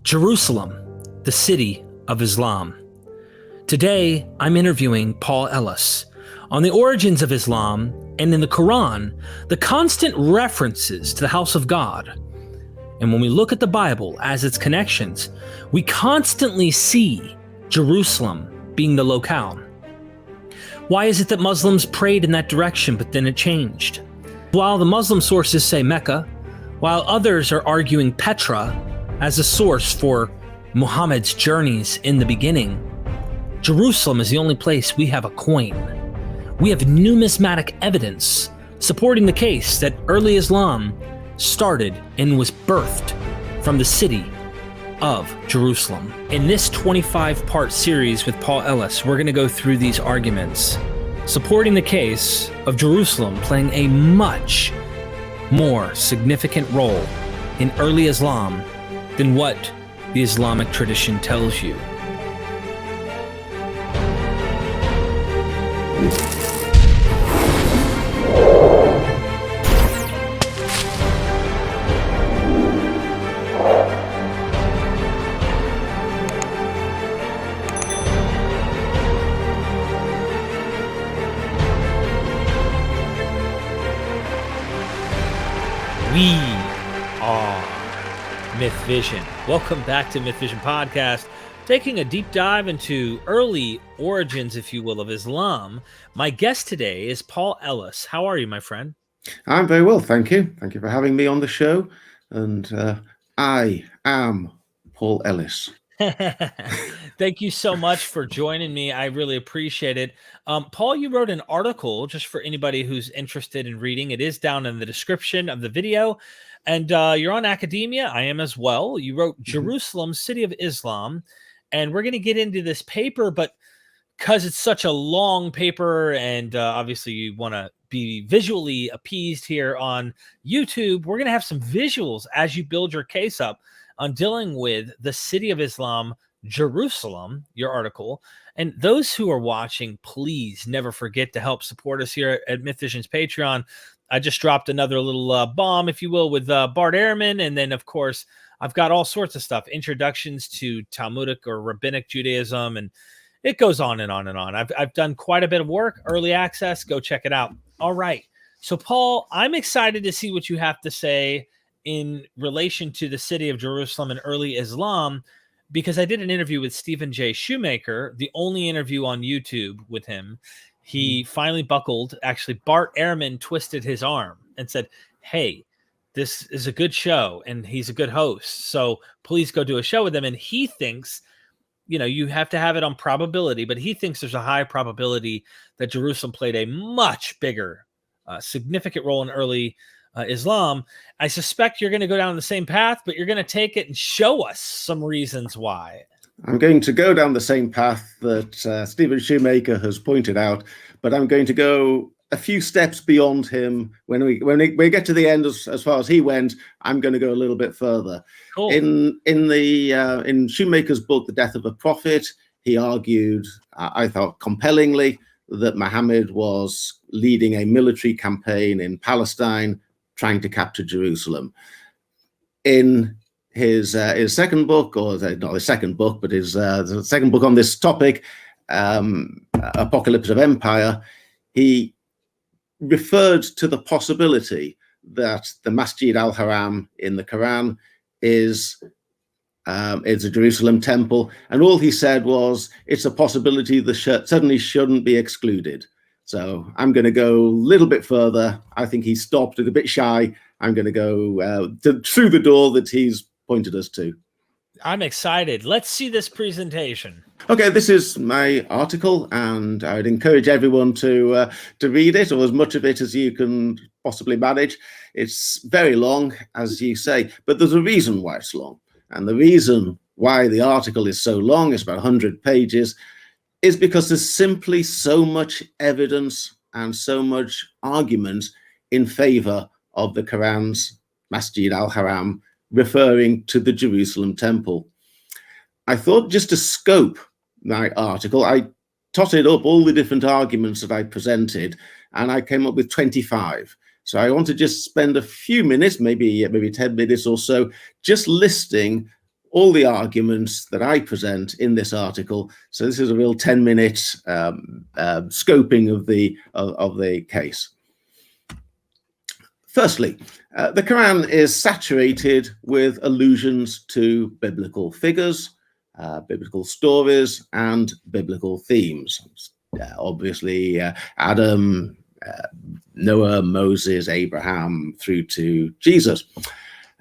Jerusalem, the city of Islam. Today, I'm interviewing Paul Ellis on the origins of Islam and in the Quran, the constant references to the house of God. And when we look at the Bible as its connections, we constantly see Jerusalem being the locale. Why is it that Muslims prayed in that direction, but then it changed? While the Muslim sources say Mecca, while others are arguing Petra as a source for Muhammad's journeys in the beginning, Jerusalem is the only place we have a coin. We have numismatic evidence supporting the case that early Islam started and was birthed from the city of Jerusalem. In this 25-part series with Paul Ellis, we're going to go through these arguments, supporting the case of Jerusalem playing a much more significant role in early Islam than what the Islamic tradition tells you. We are MythVision. Welcome back to MythVision Podcast, taking a deep dive into early origins, if you will, of Islam. My guest today is Paul Ellis. How are you, my friend? I'm very well, thank you. Thank you for having me on the show. And I am Paul Ellis. Thank you so much for joining me. I really appreciate it. Paul, you wrote an article just for anybody who's interested in reading. It is down in the description of the video. And you're on Academia. I am as well. You wrote Jerusalem, City of Islam. And we're going to get into this paper, but because it's such a long paper and obviously you want to be visually appeased here on YouTube, we're going to have some visuals as you build your case up on dealing with the city of Islam, Jerusalem, your article. And those who are watching, please never forget to help support us here at MythVision's Patreon. I just dropped another little bomb, if you will, with Bart, Ehrman. And then, of course, I've got all sorts of stuff, introductions to Talmudic or Rabbinic Judaism, and it goes on and on and on. I've done quite a bit of work, early access. Go check it out. All right. So, Paul, I'm excited to see what you have to say in relation to the city of Jerusalem and early Islam, because I did an interview with Stephen J. Shoemaker, the only interview on YouTube with him. He finally buckled. Actually, Bart Ehrman twisted his arm and said, hey, this is a good show and he's a good host, so please go do a show with him. And he thinks, you have to have it on probability, but he thinks there's a high probability that Jerusalem played a much bigger, significant role in early Islam. I suspect you're going to go down the same path, but you're going to take it and show us some reasons why. I'm going to go down the same path that Stephen Shoemaker has pointed out, but I'm going to go a few steps beyond him. When we get to the end, as far as he went, I'm going to go a little bit further. Cool. In Shoemaker's book, The Death of a Prophet, he argued, I thought compellingly, that Muhammad was leading a military campaign in Palestine, trying to capture Jerusalem. In his second book, or not his second book, but his second book on this topic, Apocalypse of Empire, he referred to the possibility that the Masjid al-Haram in the Quran is a Jerusalem temple, and all he said was it's a possibility that certainly shouldn't be excluded. So I'm going to go a little bit further. I think he stopped it a bit shy. I'm going to go through the door that he's pointed us to. I'm excited. Let's see this presentation. Okay, this is my article, and I would encourage everyone to read it, or as much of it as you can possibly manage. It's very long, as you say, but there's a reason why it's long. And the reason why the article is so long, it's about 100 pages, is because there's simply so much evidence and so much argument in favor of the Quran's Masjid al-Haram referring to the Jerusalem temple. I thought, just to scope my article, I totted up all the different arguments that I presented, and I came up with 25. So I want to just spend a few minutes, maybe 10 minutes or so, just listing all the arguments that I present in this article. So this is a real 10-minute scoping of the case. Firstly, the Quran is saturated with allusions to biblical figures, biblical stories, and biblical themes. Obviously, Adam, Noah, Moses, Abraham, through to Jesus.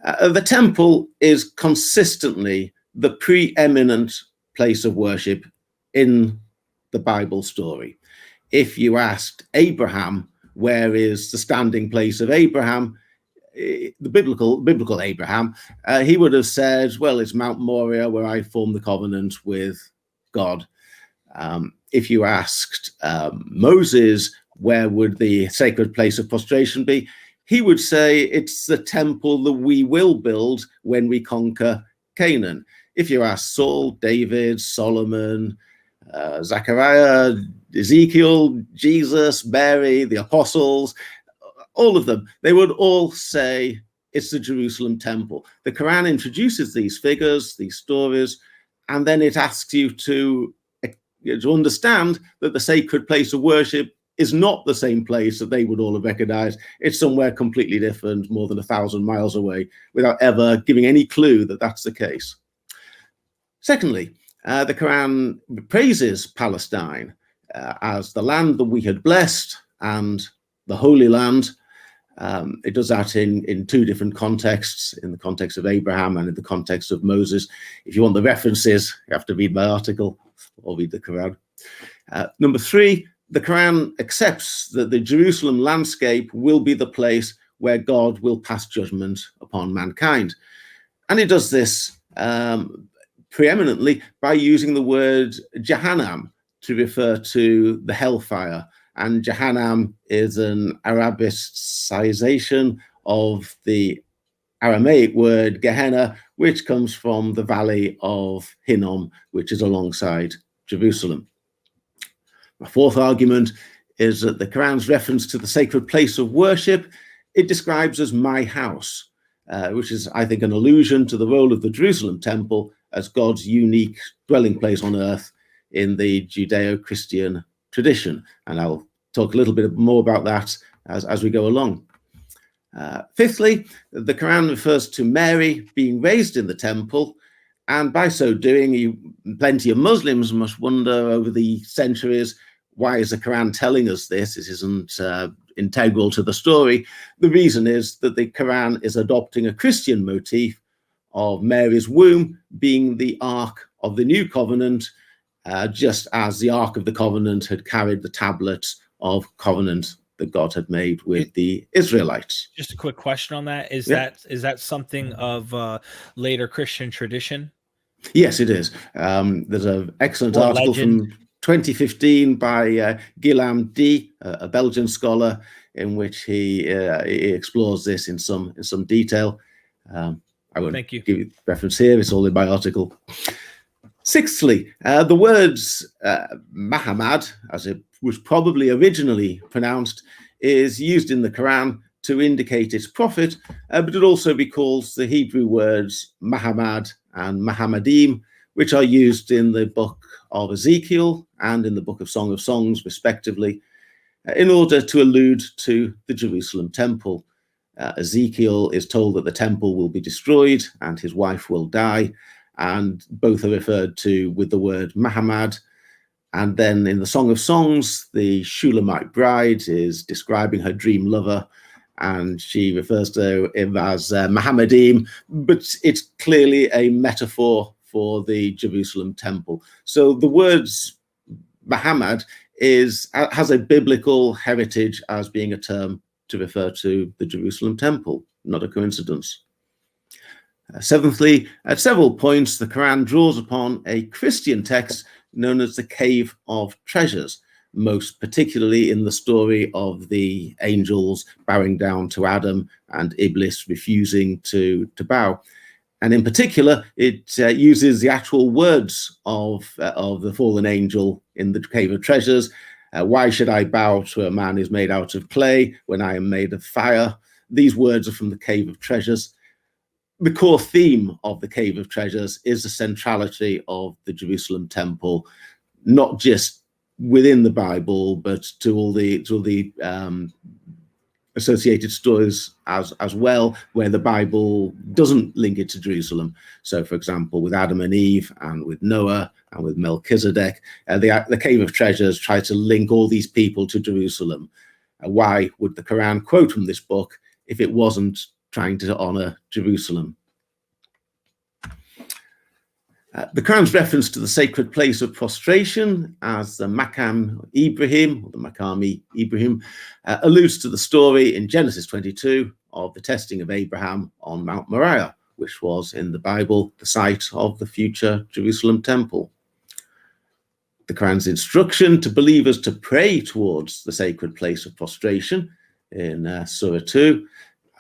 The temple is consistently the preeminent place of worship in the Bible story. If you asked Abraham, where is the standing place of Abraham, the biblical Abraham, he would have said, well, it's Mount Moriah, where I formed the covenant with God. If you asked Moses, where would the sacred place of prostration be, he would say it's the temple that we will build when we conquer Canaan. If you ask Saul, David, Solomon, Zechariah, Ezekiel, Jesus, Mary, the apostles, all of them, they would all say it's the Jerusalem temple. The Quran introduces these figures, these stories, and then it asks you to understand that the sacred place of worship is not the same place that they would all have recognized. It's somewhere completely different, more than 1,000 miles away, without ever giving any clue that that's the case. Secondly, the Quran praises Palestine as the land that we had blessed and the Holy Land. It does that in two different contexts, in the context of Abraham and in the context of Moses. If you want the references, you have to read my article or read the Quran. Number three, the Quran accepts that the Jerusalem landscape will be the place where God will pass judgment upon mankind. And it does this preeminently by using the word Jahannam to refer to the hellfire. And Jahannam is an Arabicization of the Aramaic word Gehenna, which comes from the valley of Hinnom, which is alongside Jerusalem. My fourth argument is that the Quran's reference to the sacred place of worship, it describes as my house, which is, I think, an allusion to the role of the Jerusalem temple as God's unique dwelling place on earth in the Judeo-Christian tradition. And I'll talk a little bit more about that as we go along. Fifthly, the Quran refers to Mary being raised in the temple, and by so doing, plenty of Muslims must wonder over the centuries, why is the Quran telling us this? This isn't integral to the story. The reason is that the Quran is adopting a Christian motif of Mary's womb being the Ark of the New Covenant, just as the Ark of the Covenant had carried the tablets of covenant that God had made with the Israelites. Just a quick question on that. Is that something of later Christian tradition? Yes, it is. There's an excellent article from 2015 by Guillaume D, a Belgian scholar, in which he explores this in some detail. I won't give you reference here. It's all in my article. Sixthly, the words Muhammad, as it was probably originally pronounced, is used in the Quran to indicate its prophet, but it also recalls the Hebrew words Muhammad and Muhammadim, which are used in the book of Ezekiel and in the book of Song of Songs, respectively, in order to allude to the Jerusalem temple. Ezekiel is told that the temple will be destroyed and his wife will die, and both are referred to with the word Muhammad. And then in the Song of Songs, the Shulamite bride is describing her dream lover, and she refers to him as Muhammadim, but it's clearly a metaphor for the Jerusalem temple. So the words Muhammad has a biblical heritage as being a term to refer to the Jerusalem temple, not a coincidence. Seventhly, at several points, the Quran draws upon a Christian text known as the Cave of Treasures, most particularly in the story of the angels bowing down to Adam and Iblis refusing to bow. And in particular, it uses the actual words of the fallen angel in the Cave of Treasures. Why should I bow to a man who's made out of clay when I am made of fire? These words are from the Cave of Treasures. the core theme of the Cave of Treasures is the centrality of the Jerusalem temple, not just within the Bible, but to all the associated stories as well, where the Bible doesn't link it to Jerusalem. So, for example, with Adam and Eve, and with Noah, and with Melchizedek, the Cave of Treasures try to link all these people to Jerusalem. Why would the Quran quote from this book if it wasn't trying to honor Jerusalem? The Quran's reference to the sacred place of prostration as the Maqam Ibrahim, or the Maqami Ibrahim, alludes to the story in Genesis 22 of the testing of Abraham on Mount Moriah, which was in the Bible the site of the future Jerusalem temple. The Quran's instruction to believers to pray towards the sacred place of prostration in Surah 2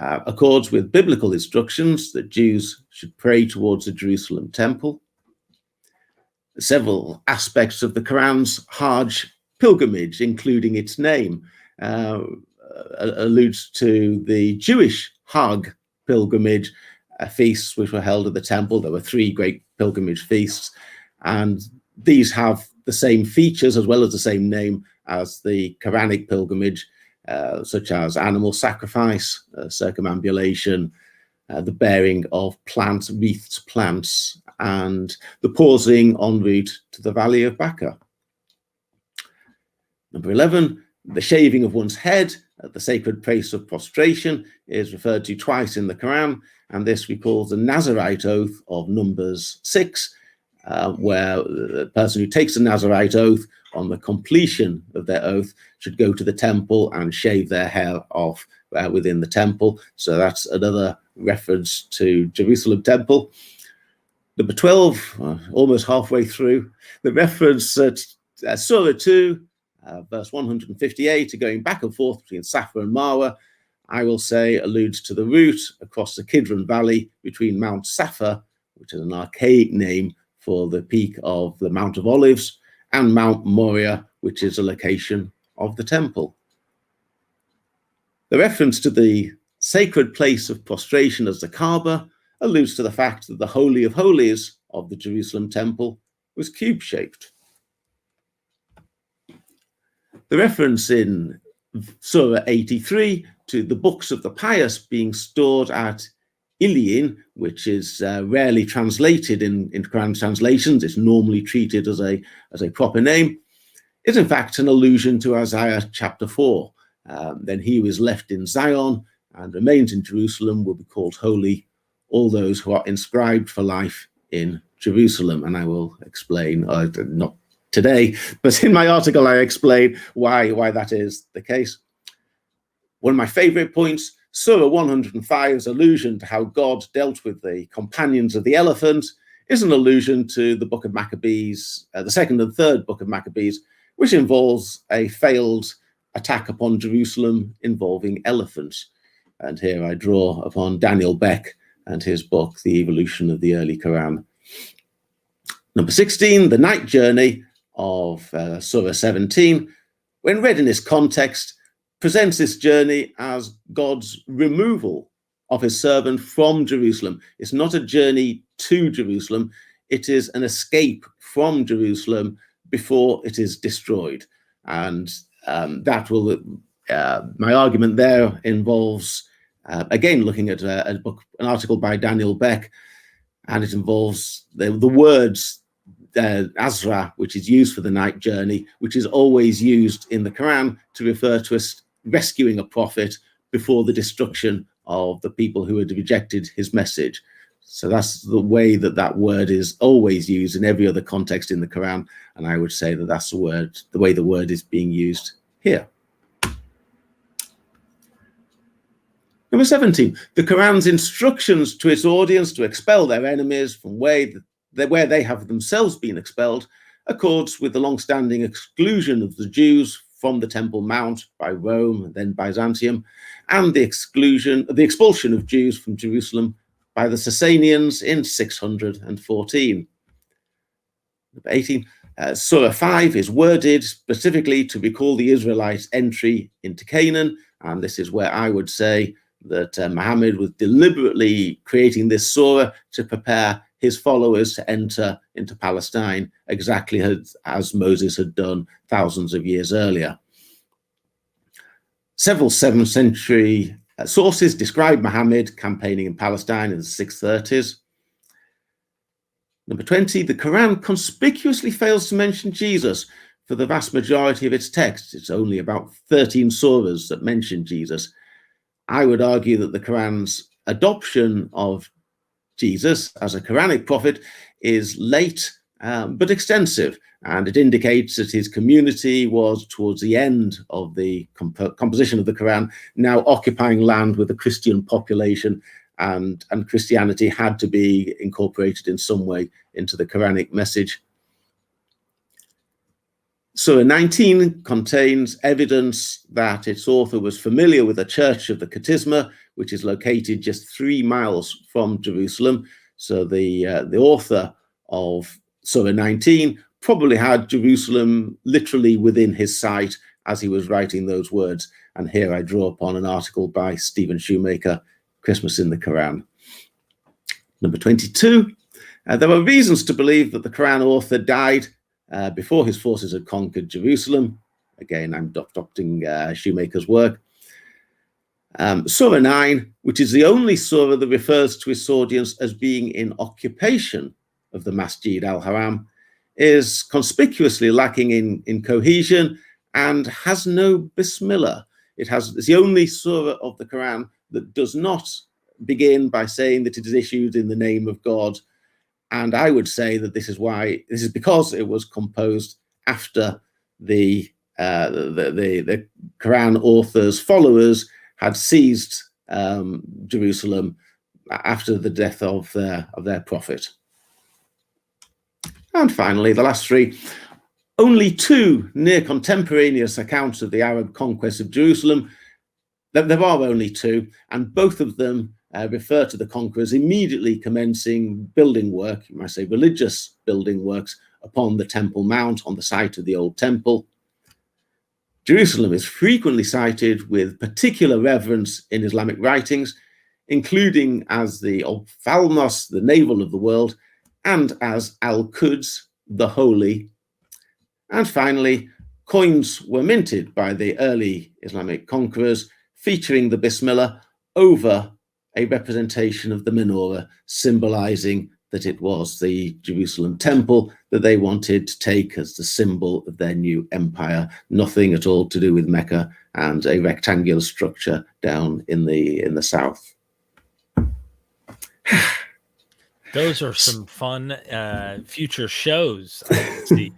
accords with biblical instructions that Jews should pray towards the Jerusalem temple. Several aspects of the Quran's Hajj pilgrimage, including its name, alludes to the Jewish Hajj pilgrimage feasts which were held at the temple. There were 3 great pilgrimage feasts, and these have the same features as well as the same name as the Quranic pilgrimage, such as animal sacrifice, circumambulation, the bearing of plants, wreathed plants, and the pausing en route to the Valley of Baca. Number 11, the shaving of one's head at the sacred place of prostration is referred to twice in the Quran, and this recalls the Nazarite oath of Numbers 6, where the person who takes the Nazarite oath on the completion of their oath should go to the temple and shave their hair off within the temple. So that's another reference to Jerusalem temple. Number 12, almost halfway through, the reference at Surah 2, verse 158, going back and forth between Safa and Marwa, I will say alludes to the route across the Kidron Valley between Mount Safa, which is an archaic name for the peak of the Mount of Olives, and Mount Moriah, which is a location of the temple. The reference to the sacred place of prostration as the Kaaba alludes to the fact that the Holy of Holies of the Jerusalem temple was cube-shaped. The reference in Surah 83 to the books of the pious being stored at Iliyin, which is rarely translated in Quran translations, it's normally treated as a proper name, is in fact an allusion to Isaiah chapter 4. Then he who is left in Zion and remains in Jerusalem will be called holy, all those who are inscribed for life in Jerusalem. And I will explain, not today, but in my article I explain why that is the case. One of my favorite points, Surah 105's allusion to how God dealt with the companions of the elephant is an allusion to the book of Maccabees, the second and third book of Maccabees, which involves a failed attack upon Jerusalem involving elephants. And here I draw upon Daniel Beck and his book, The Evolution of the Early Quran. Number 16, the night journey of Surah 17, when read in this context, presents this journey as God's removal of his servant from Jerusalem. It's not a journey to Jerusalem, it is an escape from Jerusalem before it is destroyed. And that will, my argument there involves, again, looking at an article by Daniel Beck, and it involves the words Azra, which is used for the night journey, which is always used in the Quran to refer to us rescuing a prophet before the destruction of the people who had rejected his message. So that's the way that word is always used in every other context in the Quran, and I would say that that's the way the word is being used here. Number 17, the Quran's instructions to its audience to expel their enemies from where they have themselves been expelled accords with the long-standing exclusion of the Jews from the Temple Mount by Rome and then Byzantium, and the expulsion of Jews from Jerusalem by the Sasanians in 614. Number 18, Surah 5 is worded specifically to recall the Israelites' entry into Canaan, and this is where I would say that Muhammad was deliberately creating this surah to prepare his followers to enter into Palestine, exactly as Moses had done thousands of years earlier. Several 7th century sources describe Muhammad campaigning in Palestine in the 630s. Number 20, the Quran conspicuously fails to mention Jesus for the vast majority of its texts. It's only about 13 surahs that mention Jesus. I would argue that the Quran's adoption of Jesus as a Quranic prophet is late but extensive, and it indicates that his community was towards the end of the composition of the Quran, now occupying land with a Christian population, and Christianity had to be incorporated in some way into the Quranic message. Surah 19 contains evidence that its author was familiar with the Church of the Katisma, which is located just 3 miles from Jerusalem. So the author of Surah 19 probably had Jerusalem literally within his sight as he was writing those words. And here I draw upon an article by Stephen Shoemaker, Christmas in the Quran. Number 22, there are reasons to believe that the Quran author died before his forces had conquered Jerusalem. Again, I'm adopting Shoemaker's work. Surah 9, which is the only surah that refers to its audience as being in occupation of the Masjid al-Haram, is conspicuously lacking in cohesion and has no Bismillah. It's the only surah of the Quran that does not begin by saying that it is issued in the name of God. And I would say that this is because it was composed after the Quran author's followers had seized Jerusalem after the death of their prophet. And finally, the last 3, only 2 near contemporaneous accounts of the Arab conquest of Jerusalem. There are only 2, and both of them refer to the conquerors immediately commencing building work, you might say religious building works, upon the Temple Mount on the site of the old temple. Jerusalem is frequently cited with particular reverence in Islamic writings, including as the Ophthalmos, the navel of the world, and as Al-Quds, the holy. And finally, coins were minted by the early Islamic conquerors featuring the Bismillah over a representation of the menorah, symbolizing that it was the Jerusalem temple that they wanted to take as the symbol of their new empire. Nothing at all to do with Mecca and a rectangular structure down in the south. Those are some fun future shows, I see.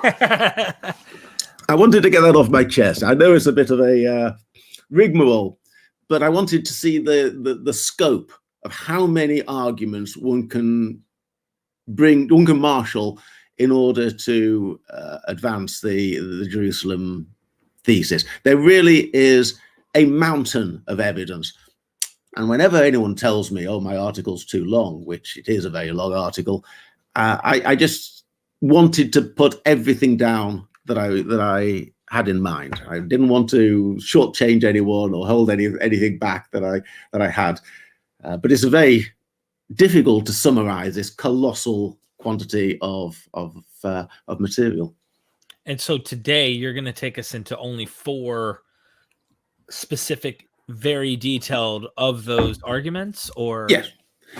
I wanted to get that off my chest. I know it's a bit of a rigmarole, but I wanted to see the scope of how many arguments one can marshal in order to advance the Jerusalem thesis. There really is a mountain of evidence. And whenever anyone tells me, oh, my article's too long, which it is a very long article, I just wanted to put everything down that I had in mind. I didn't want to shortchange anyone or hold anything back that I had. But it's very difficult to summarize this colossal quantity of material. And so today you're going to take us into only 4 specific, very detailed of those arguments, or? Yes.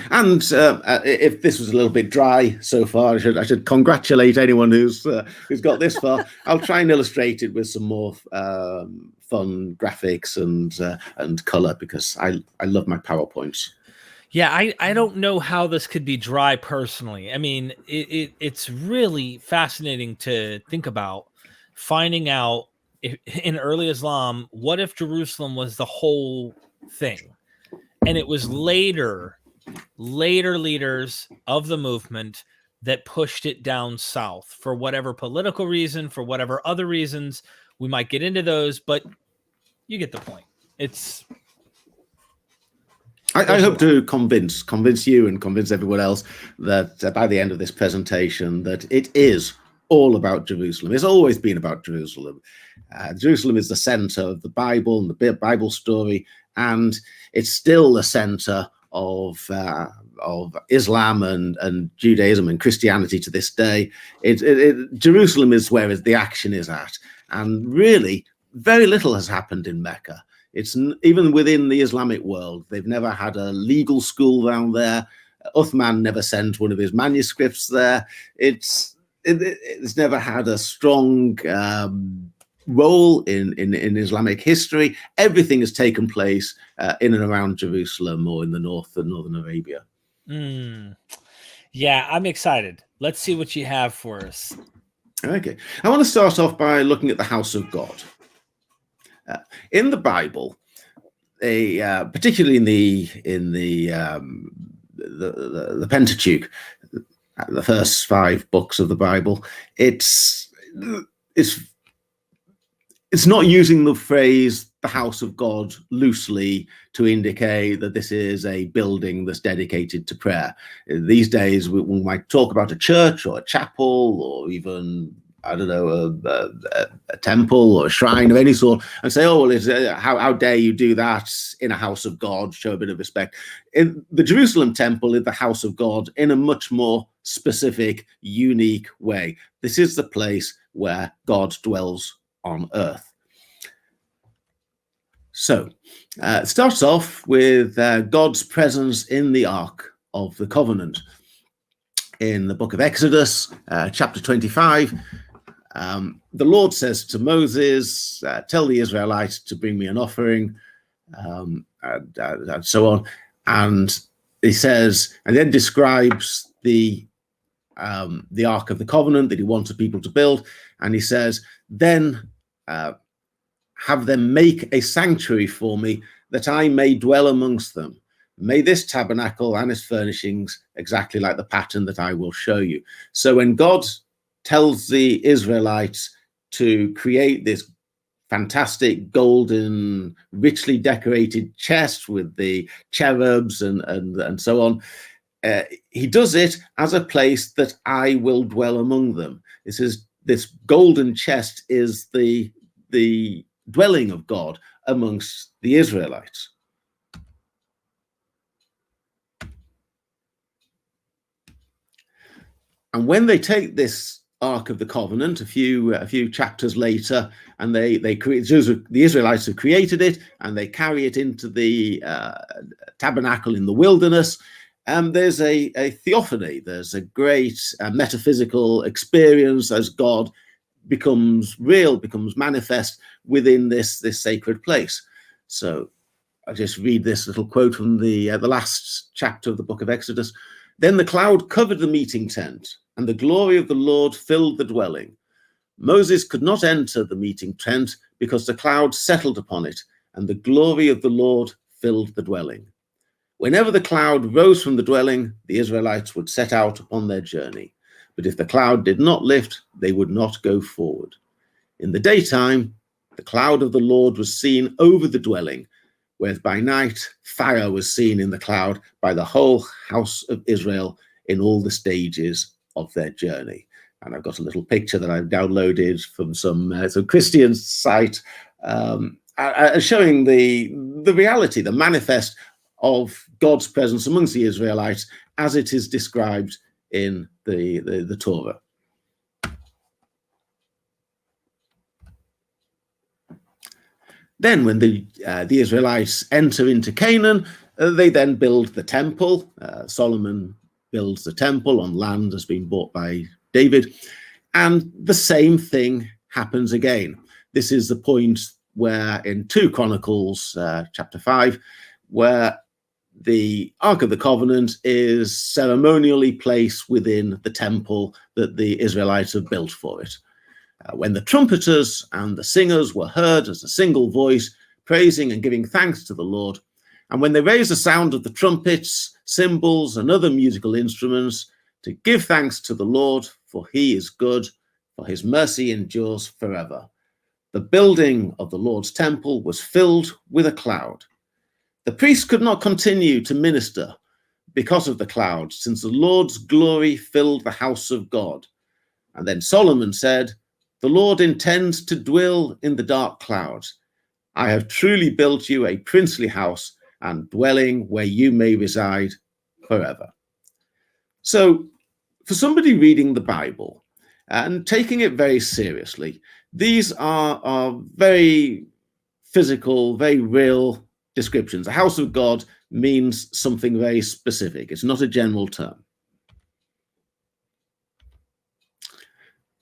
And if this was a little bit dry so far, I should congratulate anyone who's got this far. I'll try and illustrate it with some more fun graphics and color, because I love my PowerPoints. Yeah, I don't know how this could be dry personally. I mean, it's really fascinating to think about, finding out in early Islam, what if Jerusalem was the whole thing? And it was later leaders of the movement that pushed it down south for whatever political reason, for whatever other reasons. We might get into those, but you get the point. I hope to convince you and convince everyone else that by the end of this presentation that it is all about Jerusalem. It's always been about Jerusalem. Jerusalem is the center of the Bible and the Bible story, and it's still the center of Islam and Judaism and Christianity to this day. Jerusalem is where the action is at, and really very little has happened in Mecca. It's even within the Islamic world, they've never had a legal school down there. Uthman never sent one of his manuscripts there. It's never had a strong role in Islamic history. Everything has taken place in and around Jerusalem or in the north and northern Arabia. Yeah, I'm excited. Let's see what you have for us. Okay, I want to start off by looking at the house of God. In the Bible, particularly in the Pentateuch, the first 5 books of the Bible, it's not using the phrase "the house of God" loosely to indicate that this is a building that's dedicated to prayer. These days, we might talk about a church or a chapel or even, I don't know, a temple or a shrine of any sort, and say, "Oh, well, how dare you do that in a house of God? Show a bit of respect." In the Jerusalem temple is the house of God in a much more specific, unique way. This is the place where God dwells on earth. So, it starts off with God's presence in the Ark of the Covenant. In the book of Exodus, chapter 25, the Lord says to Moses, "Tell the Israelites to bring me an offering," and so on. And he says, and then describes the Ark of the Covenant that he wanted people to build. And he says, "Then have them make a sanctuary for me, that I may dwell amongst them. May this tabernacle and its furnishings exactly like the pattern that I will show you." So when God tells the Israelites to create this fantastic golden, richly decorated chest with the cherubs and so on, he does it as a place that I will dwell among them. This golden chest is the dwelling of God amongst the Israelites. And when they take this Ark of the Covenant a few chapters later, and they create, the Israelites have created it, and they carry it into the tabernacle in the wilderness, there's a theophany. There's a great metaphysical experience as God becomes real, becomes manifest within this sacred place. So I'll just read this little quote from the last chapter of the book of Exodus. "Then the cloud covered the meeting tent, and the glory of the Lord filled the dwelling. Moses could not enter the meeting tent because the cloud settled upon it, and the glory of the Lord filled the dwelling. Whenever the cloud rose from the dwelling, the Israelites would set out upon their journey. But if the cloud did not lift, they would not go forward. In the daytime, the cloud of the Lord was seen over the dwelling, whereas by night, fire was seen in the cloud by the whole house of Israel in all the stages of their journey." And I've got a little picture that I've downloaded from some Christian site showing the reality, the manifest of God's presence amongst the Israelites as it is described in the Torah. Then when the Israelites enter into Canaan, they then build the temple. Solomon builds the temple on land that's been bought by David. And the same thing happens again. This is the point where in 2 Chronicles chapter 5, where the Ark of the Covenant is ceremonially placed within the temple that the Israelites have built for it. When the trumpeters and the singers were heard as a single voice, praising and giving thanks to the Lord, and when they raised the sound of the trumpets, cymbals, and other musical instruments to give thanks to the Lord, for he is good, for his mercy endures forever. The building of the Lord's temple was filled with a cloud. The priests could not continue to minister because of the cloud, since the Lord's glory filled the house of God. And then Solomon said, "The Lord intends to dwell in the dark clouds. I have truly built you a princely house and dwelling where you may reside forever." So for somebody reading the Bible and taking it very seriously, these are very physical, very real descriptions. The house of God means something very specific. It's not a general term.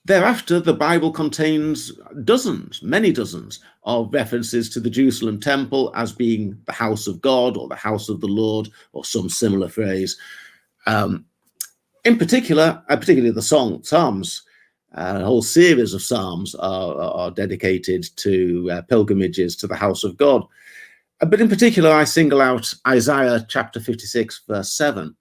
Thereafter, the Bible contains dozens, many dozens, of references to the Jerusalem temple as being the house of God or the house of the Lord or some similar phrase. In particular, particularly the Psalms, a whole series of Psalms are dedicated to pilgrimages to the house of God. But in particular, I single out Isaiah chapter 56, verse 7.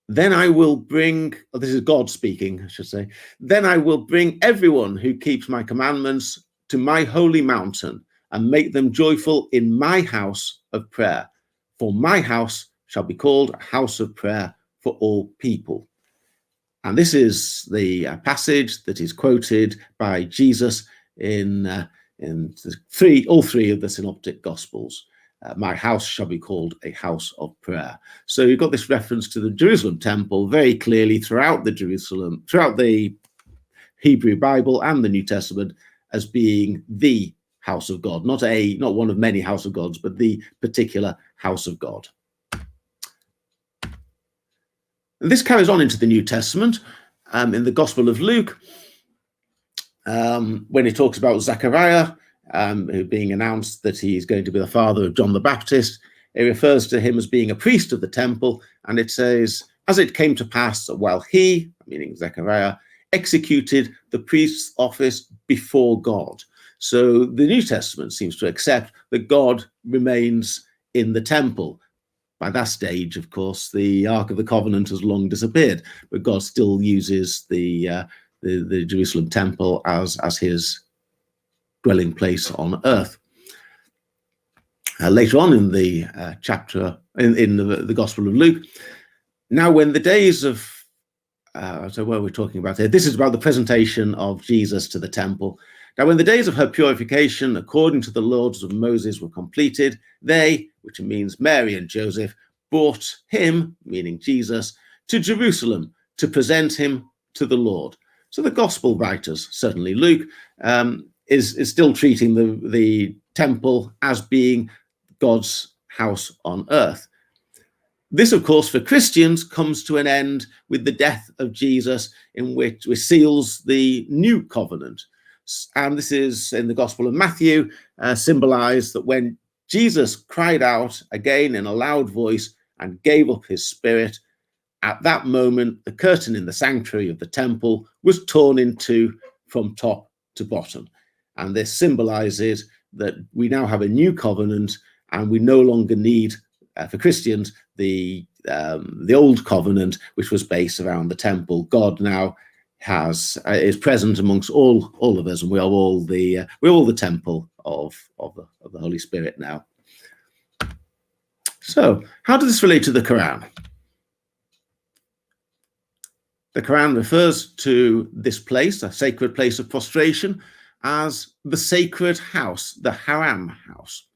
"Then I will bring," this is God speaking, I should say, "then I will bring everyone who keeps my commandments to my holy mountain and make them joyful in my house of prayer. For my house shall be called a house of prayer for all people." And this is the passage that is quoted by Jesus in all three of the synoptic gospels. My house shall be called a house of prayer. So you've got this reference to the Jerusalem temple very clearly throughout the Hebrew Bible and the New Testament as being the house of God, not one of many house of gods, but the particular house of God. And this carries on into the New Testament. In the Gospel of Luke, when he talks about Zechariah, who being announced that he's going to be the father of John the Baptist, it refers to him as being a priest of the temple, and it says, "As it came to pass that while he," meaning Zechariah, "executed the priest's office before God." So the New Testament seems to accept that God remains in the temple. By that stage, of course, the Ark of the Covenant has long disappeared, but God still uses the Jerusalem temple as his dwelling place on earth. Later on in the chapter, in the Gospel of Luke, "Now when the days of," so what are we talking about here? This is about the presentation of Jesus to the temple. "Now when the days of her purification, according to the laws of Moses, were completed, they," which means Mary and Joseph, "brought him," meaning Jesus, "to Jerusalem to present him to the Lord." So the gospel writers, certainly Luke, is still treating the temple as being God's house on earth. This, of course, for Christians comes to an end with the death of Jesus, in which seals the new covenant. And this is in the Gospel of Matthew, symbolized that when Jesus cried out again in a loud voice and gave up his spirit, at that moment, the curtain in the sanctuary of the temple was torn in two from top to bottom. And this symbolizes that we now have a new covenant, and we no longer need, for Christians, the old covenant, which was based around the temple. God now is present amongst all of us, and we're all the temple of the Holy Spirit now. So, how does this relate to the Quran? The Quran refers to this place, a sacred place of prostration, as the sacred house, the Haram house.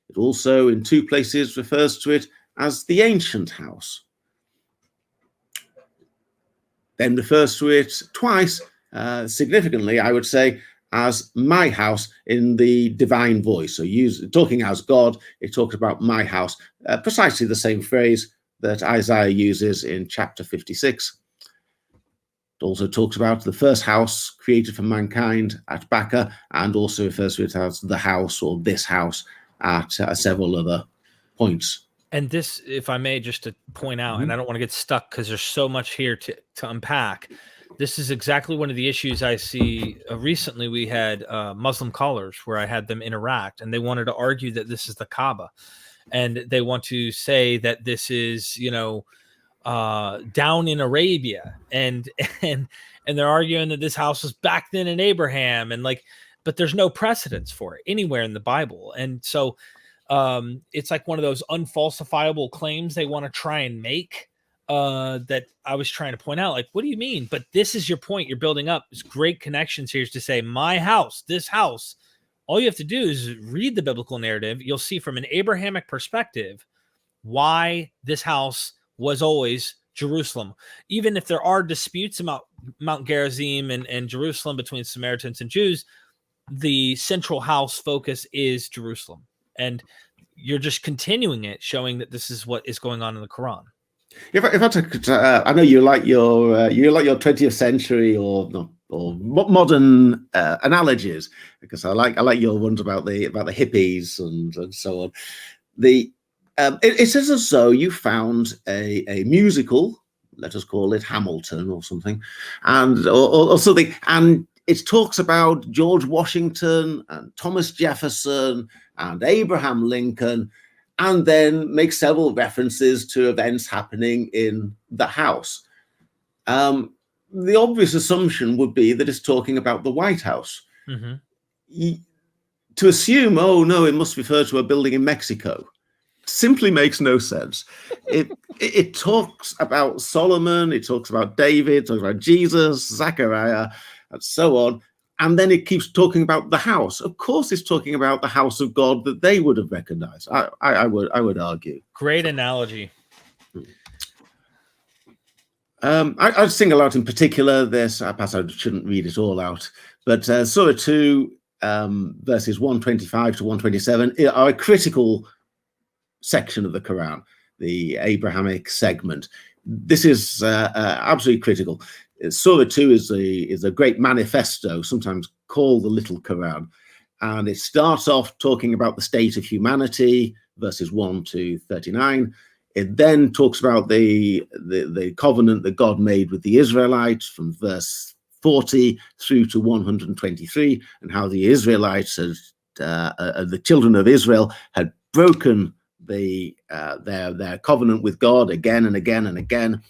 It also, in two places, refers to it as the ancient house. Then refers to it twice, significantly, I would say, as my house in the divine voice. So talking as God, it talks about my house, precisely the same phrase that Isaiah uses in chapter 56. It also talks about the first house created for mankind at Baka, and also refers to it as the house or this house at several other points. And this, if I may, just to point out, and I don't want to get stuck because there's so much here to unpack. This is exactly one of the issues I see. Recently, we had Muslim callers where I had them interact, and they wanted to argue that this is the Kaaba, and they want to say that this is, down in Arabia, and they're arguing that this house was back then in Abraham, and but there's no precedence for it anywhere in the Bible, and so it's like one of those unfalsifiable claims they want to try and make. that I was trying to point out. Like, what do you mean? But this is your point you're building up. It's great connections here is to say, my house, this house. All you have to do is read the biblical narrative. You'll see from an Abrahamic perspective why this house was always Jerusalem. Even if there are disputes about Mount Gerizim and Jerusalem between Samaritans and Jews, the central house focus is Jerusalem. And you're just continuing it, showing that this is what is going on in the Quran. If I took, I know you like your 20th century or modern analogies, because I like your ones about the hippies and so on. It is as though you found a musical, let us call it Hamilton or something, and or something, and it talks about George Washington and Thomas Jefferson and Abraham Lincoln, and then make several references to events happening in the house. The obvious assumption would be that it's talking about the White House. Mm-hmm. To assume, oh no, it must refer to a building in Mexico, simply makes no sense. It talks about Solomon, it talks about David, it talks about Jesus, Zechariah, and so on. And then it keeps talking about the house. Of course, it's talking about the house of God that they would have recognized. I would argue. Great analogy. I'd single out in particular this. Perhaps I shouldn't read it all out, but Surah 2, verses 125 to 127 are a critical section of the Quran, the Abrahamic segment. This is absolutely critical. Surah 2 is a great manifesto, sometimes called the Little Quran, and it starts off talking about the state of humanity, verses 1 to 39. It then talks about the covenant that God made with the Israelites from verse 40 through to 123, and how the Israelites, the children of Israel, had broken their covenant with God again and again and again.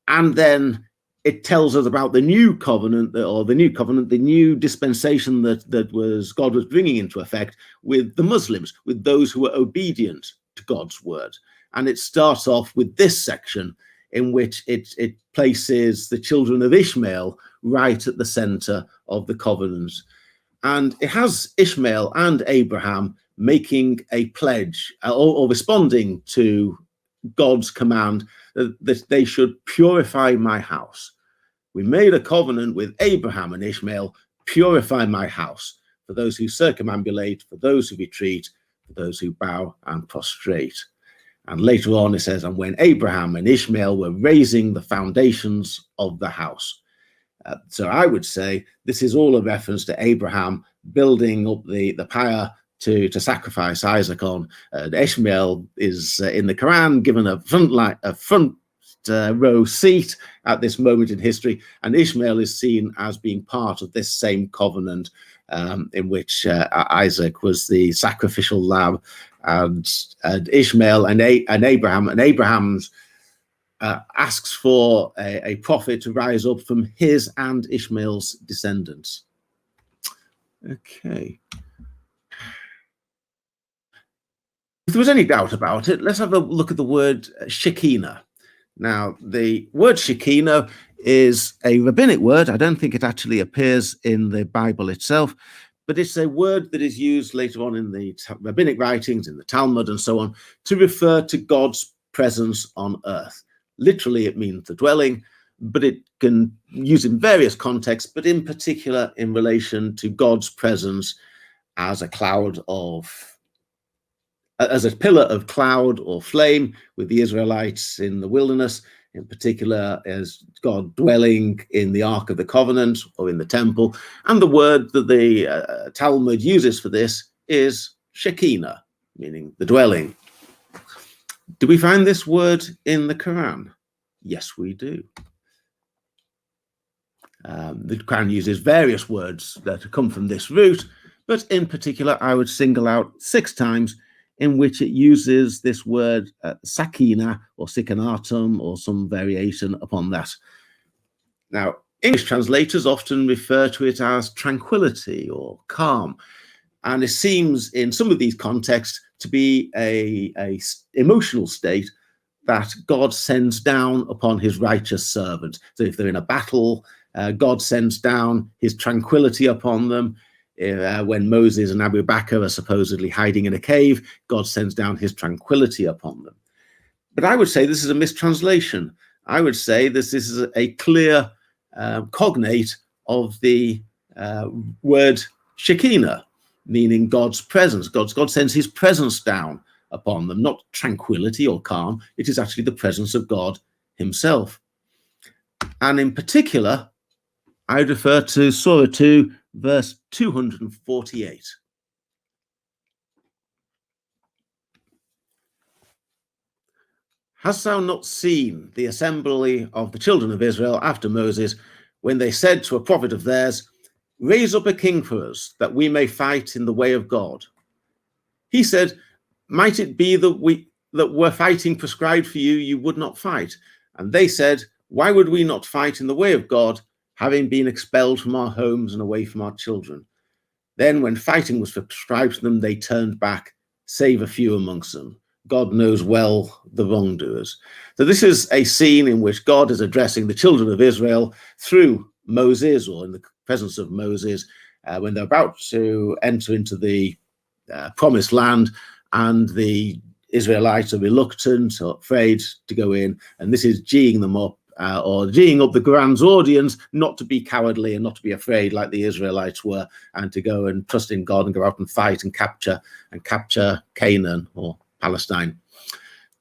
And then it tells us about the new covenant, the new dispensation that God was bringing into effect with the Muslims, with those who were obedient to God's word. And it starts off with this section in which it places the children of Ishmael right at the center of the covenant. And it has Ishmael and Abraham making a pledge or responding to God's command that they should purify my house. We made a covenant with Abraham and Ishmael, purify my house, for those who circumambulate, for those who retreat, for those who bow and prostrate. And later on it says, and when Abraham and Ishmael were raising the foundations of the house. So I would say this is all a reference to Abraham building up the pyre to sacrifice Isaac on. Ishmael is in the Quran given a front row seat at this moment in history, and Ishmael is seen as being part of this same covenant in which Isaac was the sacrificial lamb, and Ishmael and Abraham's asks for a prophet to rise up from his and Ishmael's descendants. Okay. If there was any doubt about it, let's have a look at the word Shekinah. Now, the word Shekinah is a rabbinic word. I don't think it actually appears in the Bible itself, but it's a word that is used later on in the rabbinic writings, in the Talmud and so on, to refer to God's presence on earth. Literally, it means the dwelling, but it can use in various contexts, but in particular in relation to God's presence as a pillar of cloud or flame with the Israelites in the wilderness, in particular as God dwelling in the Ark of the Covenant or in the temple. And the word that the Talmud uses for this is Shekinah, meaning the dwelling. Do we find this word in the Quran? Yes, we do. The Quran uses various words that come from this root, but in particular, I would single out 6 times in which it uses this word sakina or sikanatum or some variation upon that. Now, English translators often refer to it as tranquility or calm, and it seems in some of these contexts to be a emotional state that God sends down upon his righteous servant. So if they're in a battle, God sends down his tranquility upon them. When Moses and Abu Bakr are supposedly hiding in a cave, God sends down his tranquility upon them. But I would say this is a mistranslation. I would say this is a clear cognate of the word Shekinah, meaning God's presence. God sends his presence down upon them, not tranquility or calm. It is actually the presence of God himself. And in particular, I refer to Surah 2, verse 248. Hast thou not seen the assembly of the children of Israel after Moses, when they said to a prophet of theirs, raise up a king for us, that we may fight in the way of God? He said, might it be that were fighting prescribed for you, you would not fight? And they said, why would we not fight in the way of God, having been expelled from our homes and away from our children? Then when fighting was prescribed to them, they turned back, save a few amongst them. God knows well the wrongdoers. So this is a scene in which God is addressing the children of Israel through Moses, or in the presence of Moses, when they're about to enter into the promised land, and the Israelites are reluctant or afraid to go in. And this is geeing them up, or geeing up the Quran's audience not to be cowardly and not to be afraid like the Israelites were, and to go and trust in God and go out and fight and capture Canaan or Palestine.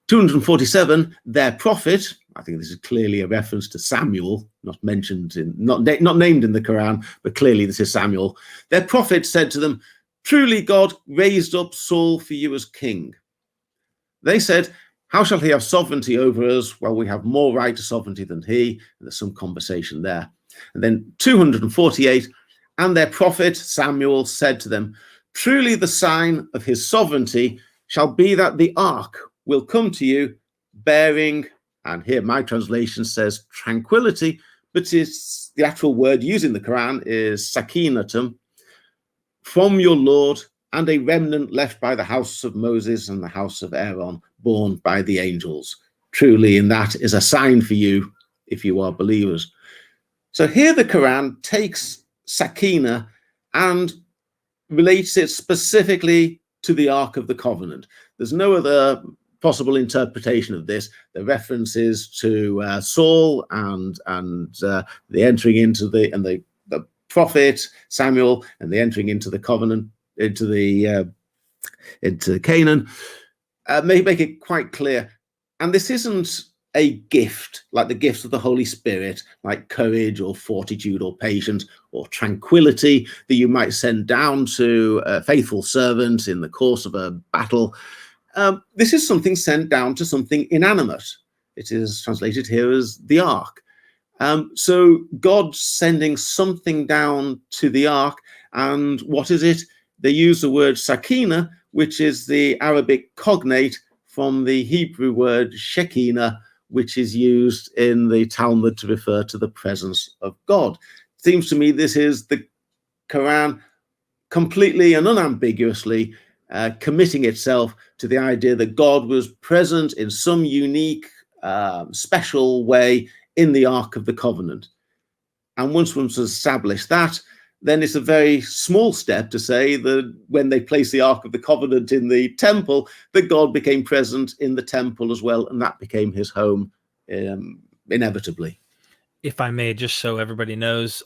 247, their prophet, I think this is clearly a reference to Samuel, not named in the Quran, but clearly this is Samuel. Their prophet said to them, truly God raised up Saul for you as king. They said, how shall he have sovereignty over us? Well, we have more right to sovereignty than he. And there's some conversation there. And then 248, and their prophet Samuel said to them, truly the sign of his sovereignty shall be that the ark will come to you bearing, and here my translation says tranquility, but it's the actual word used in the Quran is sakinatum, from your Lord, and a remnant left by the house of Moses and the house of Aaron, borne by the angels. Truly, in that is a sign for you if you are believers. So here the Quran takes Shekinah and relates it specifically to the Ark of the Covenant. There's no other possible interpretation of this. The references to Saul and the entering into the prophet Samuel and the entering into the covenant into Canaan make it quite clear. And this isn't a gift like the gifts of the Holy Spirit, like courage or fortitude or patience or tranquility that you might send down to a faithful servant in the course of a battle. This is something sent down to something inanimate. It is translated here as the ark. So God's sending something down to the ark, and what is it? They use the word Shekinah, which is the Arabic cognate from the Hebrew word Shekinah, which is used in the Talmud to refer to the presence of God. It seems to me this is the Quran completely and unambiguously committing itself to the idea that God was present in some unique, special way in the Ark of the Covenant. And once one's established that, then it's a very small step to say that when they placed the Ark of the Covenant in the temple, that God became present in the temple as well, and that became his home inevitably. If I may, just so everybody knows,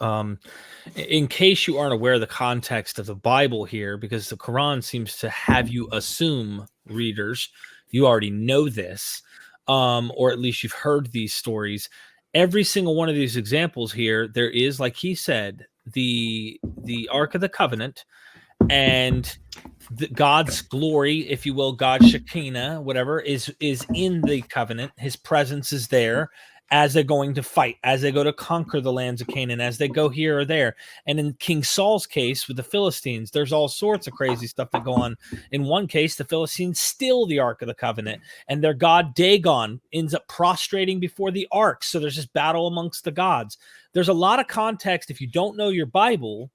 in case you aren't aware of the context of the Bible here, because the Quran seems to have you assume, readers, you already know this, or at least you've heard these stories. Every single one of these examples here, there is, like he said, the Ark of the Covenant and God's glory, if you will, God's Shekinah, whatever, is in the covenant. His presence is there as they're going to fight, as they go to conquer the lands of Canaan, as they go here or there. And in King Saul's case with the Philistines, there's all sorts of crazy stuff that go on. In one case, the Philistines steal the Ark of the Covenant, and their god Dagon ends up prostrating before the Ark. So there's this battle amongst the gods. There's a lot of context. If you don't know your Bible,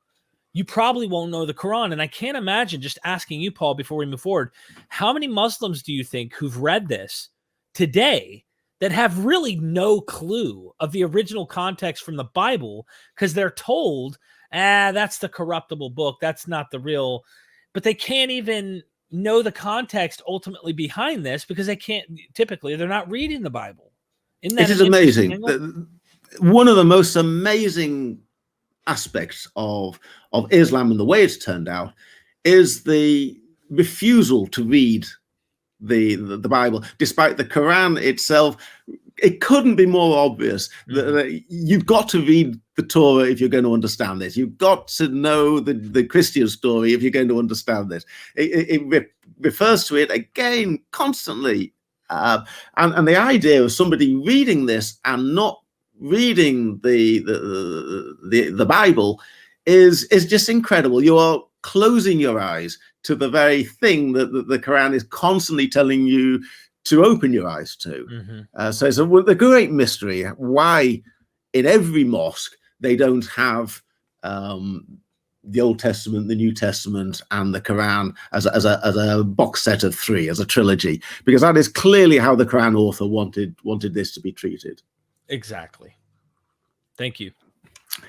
you probably won't know the Quran. And I can't imagine, just asking you, Paul, before we move forward, how many Muslims do you think who've read this today that have really no clue of the original context from the Bible, because they're told, that's the corruptible book, that's not the real, but they can't even know the context ultimately behind this, because they're not reading the Bible. Isn't that it is amazing? One of the most amazing aspects of Islam and the way it's turned out is the refusal to read the Bible, despite the Quran itself. It couldn't be more obvious that you've got to read the Torah if you're going to understand this. You've got to know the Christian story if you're going to understand this. It refers to it again constantly, and the idea of somebody reading this and not reading the Bible is just incredible. You are closing your eyes to the very thing that the Quran is constantly telling you to open your eyes to. So it's a great mystery why in every mosque they don't have the Old Testament, the New Testament, and the Quran as a box set of three, as a trilogy, because that is clearly how the Quran author wanted this to be treated. Exactly. Thank you.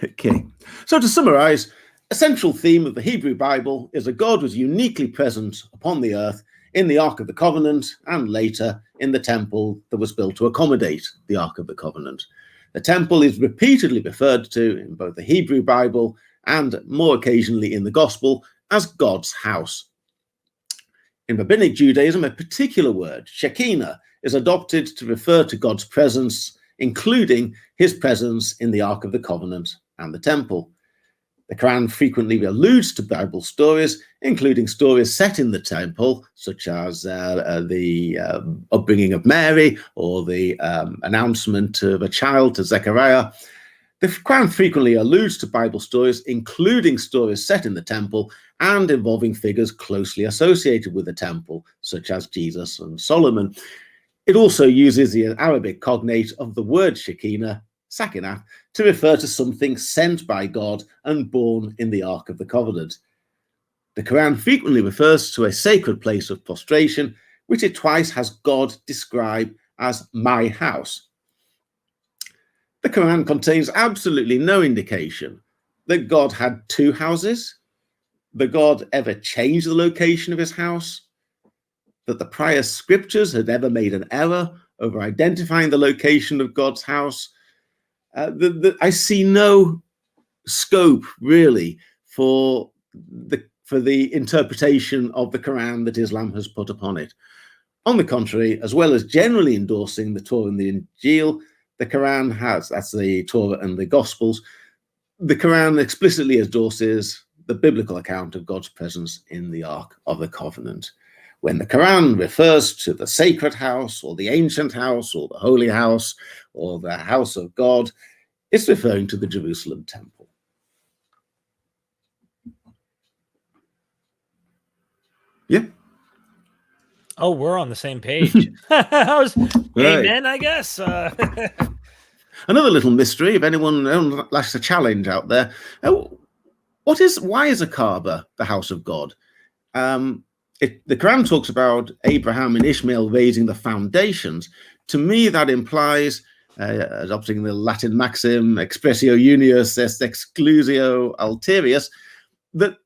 Okay. So to summarize, a central theme of the Hebrew Bible is that God was uniquely present upon the earth in the Ark of the Covenant, and later in the temple that was built to accommodate the Ark of the Covenant. The temple is repeatedly referred to in both the Hebrew Bible and more occasionally in the Gospel as God's house. In Rabbinic Judaism, a particular word, Shekinah, is adopted to refer to God's presence, including his presence in the Ark of the Covenant and the temple. The Quran frequently alludes to Bible stories, including stories set in the temple, such as the upbringing of Mary or the announcement of a child to Zechariah. The Quran frequently alludes to Bible stories, including stories set in the temple and involving figures closely associated with the temple, such as Jesus and Solomon. It also uses the Arabic cognate of the word Shekinah, Sakinah, to refer to something sent by God and born in the Ark of the Covenant. The Quran frequently refers to a sacred place of prostration, which it twice has God describe as my house. The Quran contains absolutely no indication that God had two houses, that God ever changed the location of his house, that the prior scriptures had ever made an error over identifying the location of God's house. I see no scope really for the interpretation of the Quran that Islam has put upon it. On the contrary, as well as generally endorsing the Torah and the Injil, the Quran has, that's the Torah and the Gospels, the Quran explicitly endorses the biblical account of God's presence in the Ark of the Covenant. When the Quran refers to the sacred house or the ancient house or the holy house or the house of God, it's referring to the Jerusalem temple. Yeah. Oh, we're on the same page. Amen, I guess. Another little mystery, if anyone likes a challenge out there, why is a Kaaba the house of God? The Quran talks about Abraham and Ishmael raising the foundations. To me, that implies, adopting the Latin maxim, expressio unius est exclusio alterius, that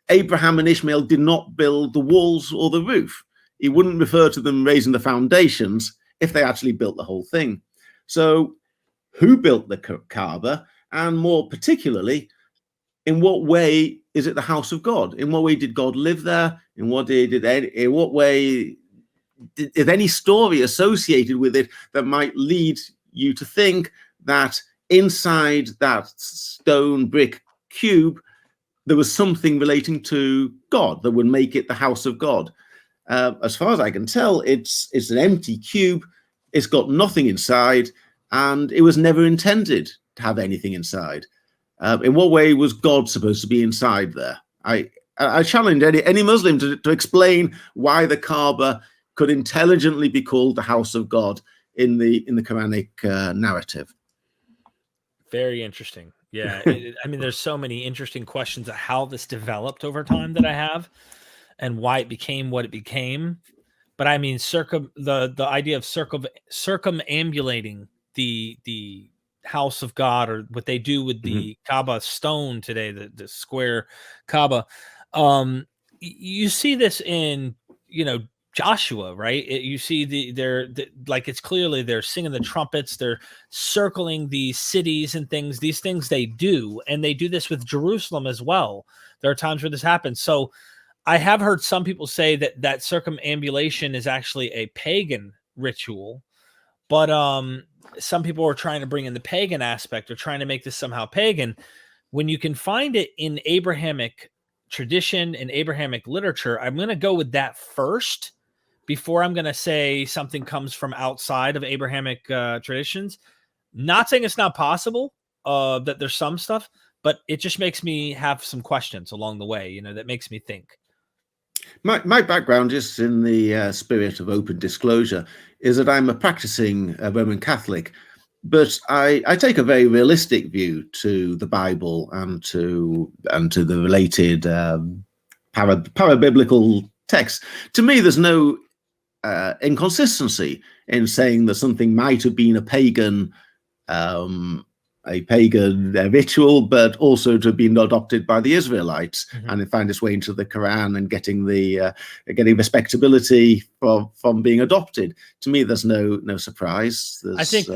Abraham and Ishmael did not build the walls or the roof. He wouldn't refer to them raising the foundations if they actually built the whole thing. So who built the Kaaba? And more particularly, in what way is it the house of God? In what way did God live there? In what way is any story associated with it that might lead you to think that inside that stone brick cube there was something relating to God that would make it the house of God? As far as I can tell, it's an empty cube. It's got nothing inside, and it was never intended to have anything inside. In what way was God supposed to be inside there? I challenge any Muslim to explain why the Kaaba could intelligently be called the house of God in the Quranic narrative. Very interesting. Yeah. I mean, there's so many interesting questions of how this developed over time that I have and why it became what it became. but I mean the idea of circumambulating the house of God, or what they do with the Kaaba stone today, the square Kaaba. You see this in, Joshua, right? You see they're like, it's clearly they're singing the trumpets, they're circling these cities and things. These things they do, and they do this with Jerusalem as well. There are times where this happens. So I have heard some people say that circumambulation is actually a pagan ritual, but some people are trying to bring in the pagan aspect, or trying to make this somehow pagan, when you can find it in Abrahamic tradition and Abrahamic literature. I'm going to go with that first before I'm going to say something comes from outside of Abrahamic traditions. Not saying it's not possible that there's some stuff, but it just makes me have some questions along the way, that makes me think. My background, just in the spirit of open disclosure, is that I'm a practicing Roman Catholic, but I take a very realistic view to the Bible and to the related parabiblical texts. To me, there's no inconsistency in saying that something might have been a pagan ritual, but also to have been adopted by the Israelites and find its way into the Quran and getting respectability from being adopted. To me, there's no surprise. I think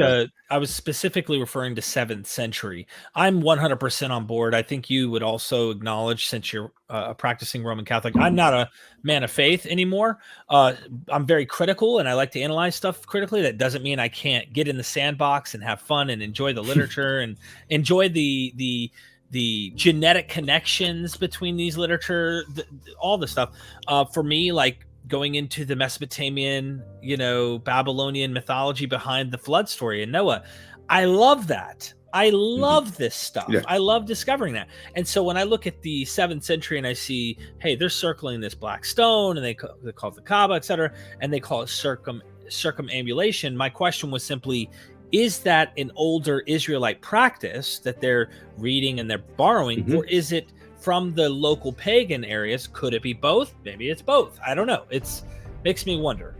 I was specifically referring to 7th century. I'm 100% on board. I think you would also acknowledge, since you're a practicing Roman Catholic, I'm not a man of faith anymore. I'm very critical, and I like to analyze stuff critically. That doesn't mean I can't get in the sandbox and have fun and enjoy the literature and enjoy the genetic connections between these literature, all the stuff. For me, like going into the Mesopotamian, Babylonian mythology behind the flood story and Noah, I love that. I love this stuff. Yeah. I love discovering that. And so when I look at the 7th century and I see, hey, they're circling this black stone, and they call it the Kaaba, etc., and they call it circumambulation, my question was simply, is that an older Israelite practice that they're reading and they're borrowing, or is it from the local pagan areas? Could it be both? Maybe it's both. I don't know. Makes me wonder.